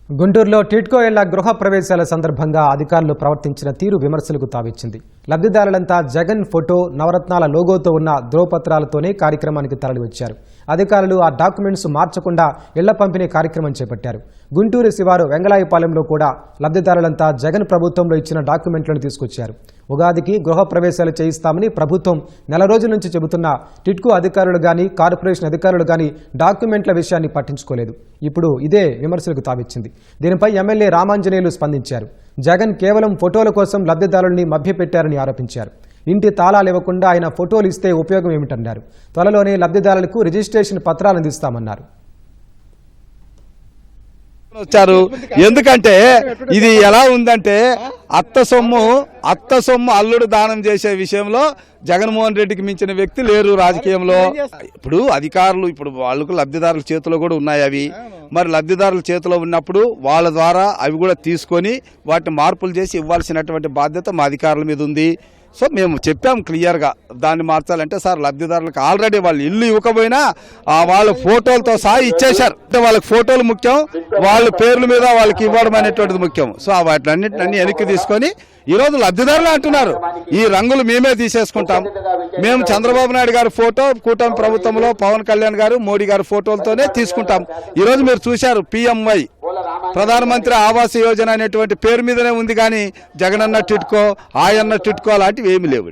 గుంటూరులో టిడ్కో ఇళ్ల గృహ ప్రవేశాల సందర్భంగా అధికారులు ప్రవర్తించిన తీరు విమర్శలకు తావిచ్చింది. లబ్ధిదారులంతా జగన్ ఫోటో, నవరత్నాల లోగోతో ఉన్న ధ్రువపత్రాలతోనే కార్యక్రమానికి తరలివచ్చారు. అధికారులు ఆ డాక్యుమెంట్స్ మార్చకుండా ఇళ్ల పంపిణీ కార్యక్రమం చేపట్టారు. గుంటూరు శివారు వెంగళాయపాలెంలో కూడా లబ్ధిదారులంతా జగన్ ప్రభుత్వంలో ఇచ్చిన డాక్యుమెంట్లను తీసుకొచ్చారు. ఉగాదికి గృహ ప్రవేశాలు చేయిస్తామని ప్రభుత్వం నెల రోజుల నుంచి చెబుతున్న టిడ్కో అధికారులు గాని, కార్పొరేషన్ అధికారులు గాని డాక్యుమెంట్ల విషయాన్ని పట్టించుకోలేదు. ఇప్పుడు ఇదే విమర్శలకు తావిచ్చింది. దీనిపై ఎమ్మెల్యే రామాంజనేయులు స్పందించారు. జగన్ కేవలం ఫోటోల కోసం లబ్ధిదారుల్ని మభ్యపెట్టారని ఆరోపించారు. ఇంటి తాళాలు ఇవ్వకుండా ఆయన ఫోటోలు ఇస్తే ఉపయోగం ఏమిటన్నారు. త్వరలోనే లబ్ధిదారులకు రిజిస్ట్రేషన్ పత్రాలు అందిస్తామన్నారు. వచ్చారు ఎందుకంటే ఇది ఎలా ఉందంటే అత్త సొమ్ము అల్లుడు దానం చేసే విషయంలో జగన్మోహన్ రెడ్డికి మించిన వ్యక్తి లేరు రాజకీయంలో. ఇప్పుడు అధికారులు వాళ్ళకు లబ్ధిదారుల చేతిలో కూడా ఉన్నాయి అవి. మరి లబ్ధిదారుల చేతిలో ఉన్నప్పుడు వాళ్ళ ద్వారా అవి కూడా తీసుకొని వాటిని మార్పులు చేసి ఇవ్వాల్సినటువంటి బాధ్యత మా అధికారుల మీద ఉంది. సో మేము చెప్పాం క్లియర్గా దాన్ని మార్చాలంటే సార్ లబ్ధిదారులకు ఆల్రెడీ వాళ్ళు ఇల్లు ఇవ్వకపోయినా వాళ్ళ ఫోటోలతో సహా ఇచ్చేశారు. అంటే వాళ్ళకి ఫోటోలు ముఖ్యం, వాళ్ళ పేర్ల మీద వాళ్ళకి ఇవ్వడం అనేటువంటిది ముఖ్యం. సో వాటిలన్నింటినీ వెనక్కి తీసుకొని ఈరోజు లబ్ధిదారులు అంటున్నారు ఈ రంగులు మేమే తీసేసుకుంటాం. మేము చంద్రబాబు నాయుడు గారి ఫోటో, కూటమి ప్రభుత్వంలో పవన్ కళ్యాణ్ గారు, మోడీ గారి ఫోటోలతోనే తీసుకుంటాం. ఈరోజు మీరు చూశారు PMY ప్రధానమంత్రి ఆవాస్ యోజన అనేటువంటి పేరు మీదనే ఉంది, కానీ జగనన్న టిడ్కో, ఆయన్న టిడ్కో లాంటివి ఏమీ లేవు.